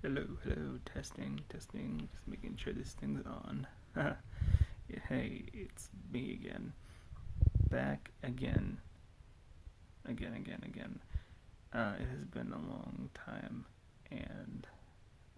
Hello, testing, just making sure this thing's on. Hey, it's me again. Back again. It has been a long time, and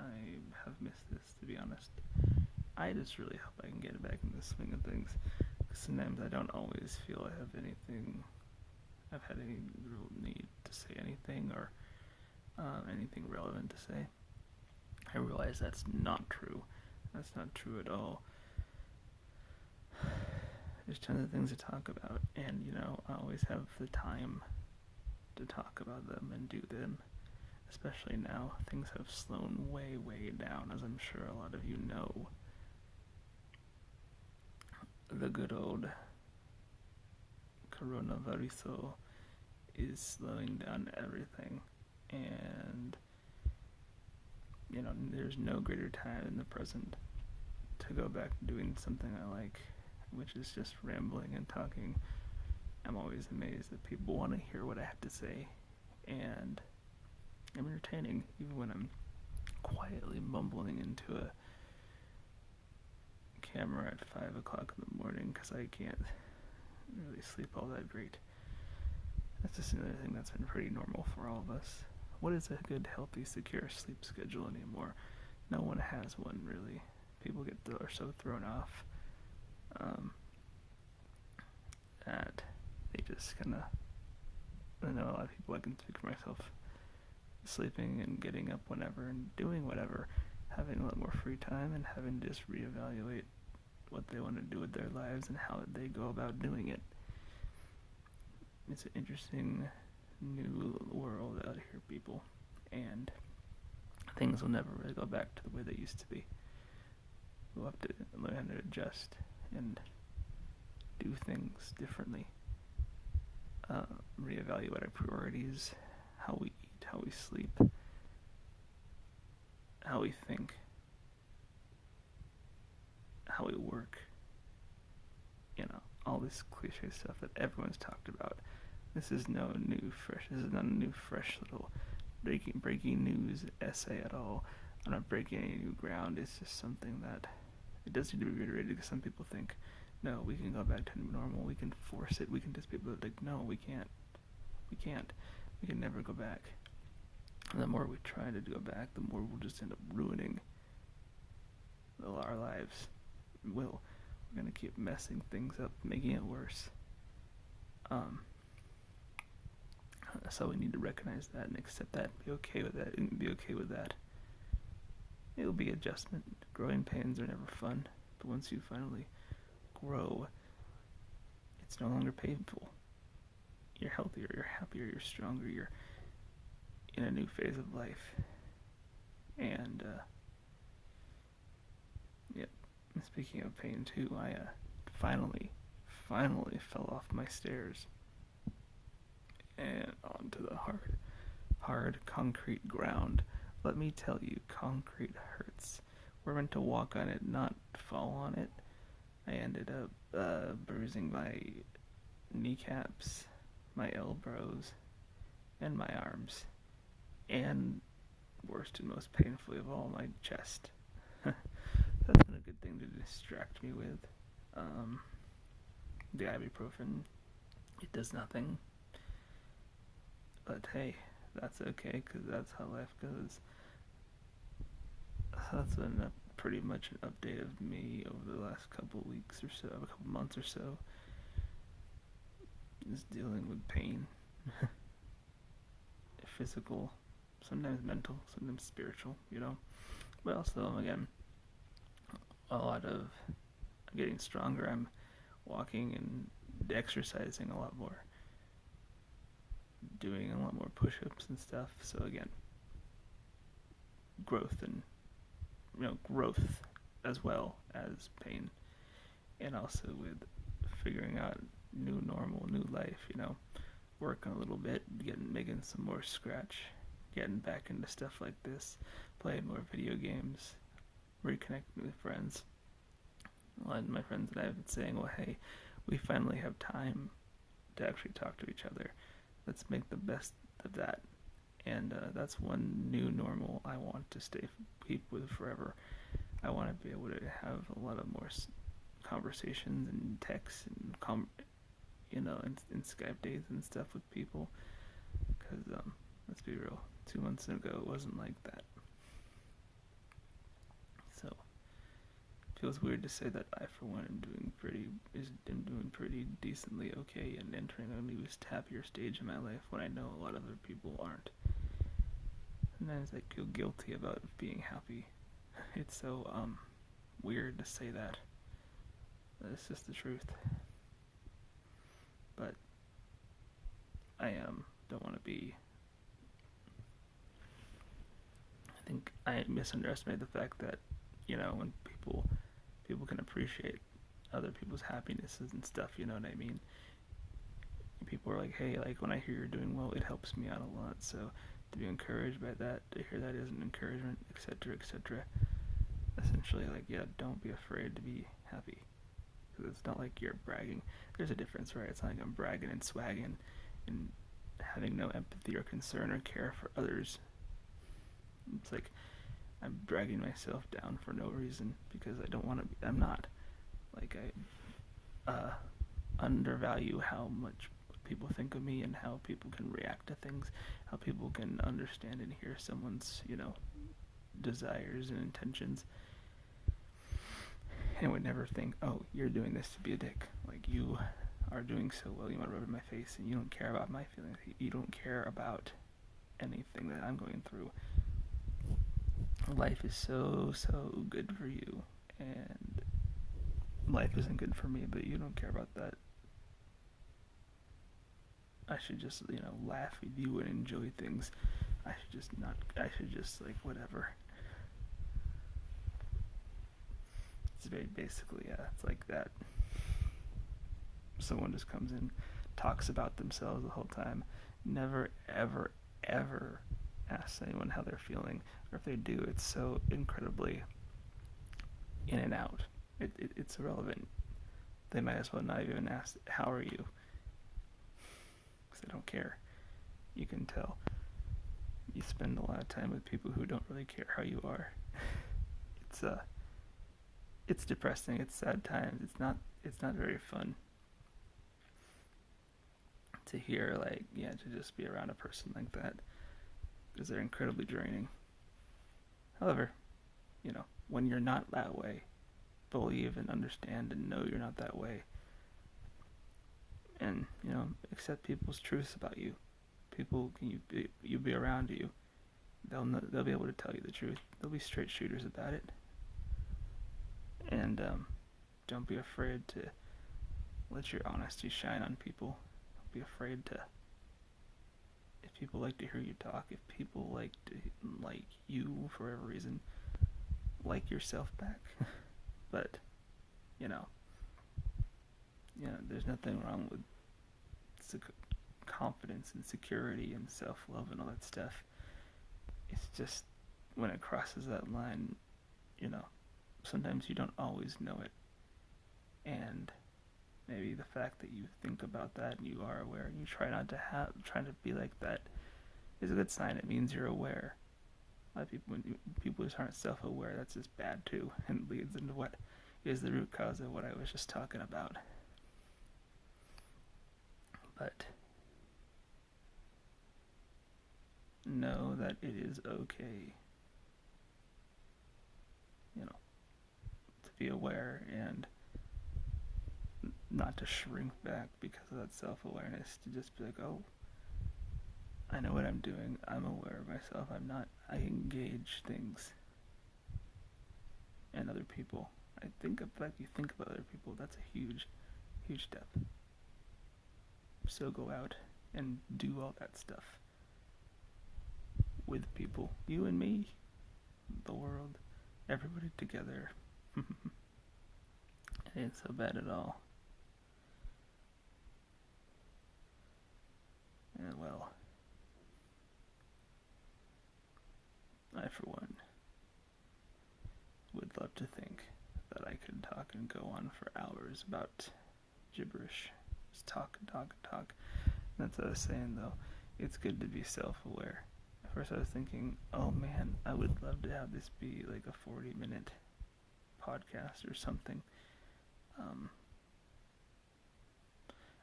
I have missed this, to be honest. I just really hope I can get back in the swing of things, because sometimes I don't always feel I have I've had any real need to say anything, or anything relevant to say. I realize that's not true. That's not true at all. There's tons of things to talk about, and I always have the time to talk about them and do them. Especially now, things have slowed way down, as I'm sure a lot of you know. The good old coronavirus is slowing down everything, and there's no greater time in the present to go back to doing something I like, which is just rambling and talking. I'm always amazed that people want to hear what I have to say, and I'm entertaining, even when I'm quietly mumbling into a camera at 5 o'clock in the morning because I can't really sleep all that great. That's just another thing that's been pretty normal for all of us. What is a good, healthy, secure sleep schedule anymore? No one has one, really. People are so thrown off that they just kind of, I know a lot of people, I can speak for myself, sleeping and getting up whenever and doing whatever, having a lot more free time and having to just reevaluate what they want to do with their lives and how they go about doing it. It's an interesting new world out here, people, and things will never really go back to the way they used to be. We'll have to learn how to adjust and do things differently, reevaluate our priorities, how we eat, how we sleep, how we think, how we work, all this cliche stuff that everyone's talked about. This is not a new fresh little breaking news essay at all. I'm not breaking any new ground. It's just something that it does need to be reiterated, because some people think, no, we can go back to normal, we can force it, we can just, people are like, no, we can't, we can never go back. And the more we try to go back, the more we'll just end up ruining our lives. We're going to keep messing things up, making it worse. So we need to recognize that and accept that, be okay with that. It'll be adjustment. Growing pains are never fun, but once you finally grow, it's no longer painful. You're healthier, you're happier, you're stronger, you're in a new phase of life. And, yep. Speaking of pain too, I finally fell off my stairs and onto the hard concrete ground. Let me tell you, concrete hurts. We're meant to walk on it, not fall on it. I ended up bruising my kneecaps, my elbows, and my arms, and worst and most painfully of all, my chest. That's been a good thing to distract me with. The ibuprofen, it does nothing. But hey, that's okay, because that's how life goes. So that's been pretty much an update of me over the last couple weeks or so, a couple months or so. Just dealing with pain. Physical, sometimes mental, sometimes spiritual, But also, again, a lot of getting stronger. I'm walking and exercising a lot more, doing a lot more push-ups and stuff. So again, growth as well as pain, and also with figuring out new normal, new life. Working a little bit, making some more scratch, getting back into stuff like this, playing more video games, reconnecting with friends. A lot of my friends and I have been saying, well, hey, we finally have time to actually talk to each other. Let's make the best of that. And that's one new normal I want to keep with forever. I want to be able to have a lot of more conversations and texts and and Skype days and stuff with people. Because let's be real, 2 months ago it wasn't like that. So it feels weird to say that I, for one, am doing pretty decently okay and entering a new, happier stage in my life when I know a lot of other people aren't. Sometimes I feel guilty about being happy. It's so weird to say that. But it's just the truth. But I don't want to be. I think I misunderestimated the fact that when people can appreciate other people's happinesses and stuff. You know what I mean? People are like, hey, like when I hear you're doing well, it helps me out a lot. So to be encouraged by that, to hear that is an encouragement, etc., etc. Essentially, like, yeah, don't be afraid to be happy. Because it's not like you're bragging. There's a difference, right? It's not like I'm bragging and swagging and having no empathy or concern or care for others. It's like I'm dragging myself down for no reason because I don't want to be. I'm not. Like, I undervalue how much people think of me and how people can react to things, how people can understand and hear someone's, desires and intentions. And would never think, oh, you're doing this to be a dick. Like, you are doing so well, you want to rub it in my face, and you don't care about my feelings. You don't care about anything that I'm going through. Life is so good for you, and life isn't good for me, but you don't care about that. I should just, laugh with you and enjoy things. I should just, like, whatever. It's very basically, it's like that. Someone just comes in, talks about themselves the whole time, never, ever, ever asks anyone how they're feeling, or if they do, it's so incredibly in and out. It's irrelevant. They might as well not even ask, how are you? Because they don't care. You can tell. You spend a lot of time with people who don't really care how you are. It's depressing. It's sad times. It's not very fun to hear, like, to just be around a person like that, because they're incredibly draining. However, when you're not that way, believe and understand and know you're not that way, and accept people's truths about you. People can you be around you, they'll be able to tell you the truth. They'll be straight shooters about it. And don't be afraid to let your honesty shine on people. Don't be afraid to. If people like to hear you talk, if people like you for whatever reason, like yourself back. But there's nothing wrong with confidence and security and self-love and all that stuff. It's just when it crosses that line, sometimes you don't always know it. And maybe the fact that you think about that and you are aware and you try to be like that is a good sign. It means you're aware. A lot of people, when people just aren't self-aware, that's just bad too, and leads into what is the root cause of what I was just talking about. But know that it is okay, to be aware and not to shrink back because of that self-awareness, to just be like, oh, I know what I'm doing, I'm aware of myself, I engage things and other people. You think about other people, that's a huge step. So go out and do all that stuff with people, you and me, the world, everybody together. It ain't so bad at all. And well, I for one would love to think that I could talk and go on for hours about gibberish. Just talk and talk and talk. That's what I was saying, though. It's good to be self-aware. first I was thinking, oh man, I would love to have this be like a 40-minute podcast or something.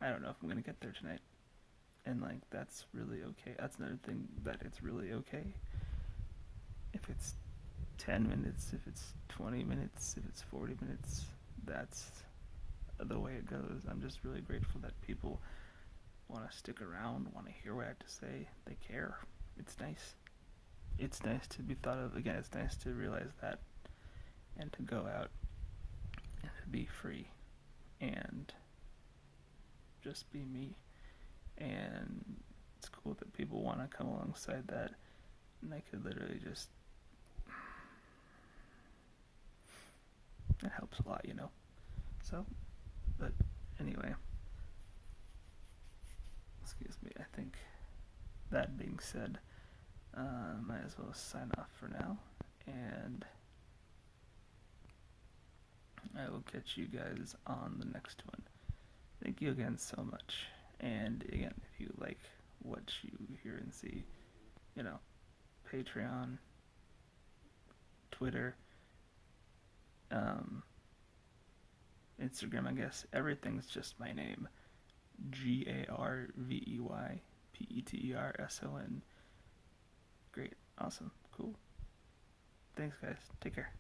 I don't know if I'm gonna get there tonight, and like that's really okay. That's another thing, that it's really okay if it's 10 minutes, if it's 20 minutes, if it's 40 minutes. That's the way it goes. I'm just really grateful that people want to stick around, want to hear what I have to say. They care. It's nice. It's nice to be thought of. Again, it's nice to realize that, and to go out and to be free and just be me. And it's cool that people want to come alongside that, and I could literally just, it helps a lot, So, but anyway, excuse me, I think that being said, might as well sign off for now, and I will catch you guys on the next one. Thank you again so much. And again, if you like what you hear and see, Patreon, Twitter, Instagram, I guess, everything's just my name. GarveyPetterson. Great. Awesome. Cool. Thanks, guys. Take care.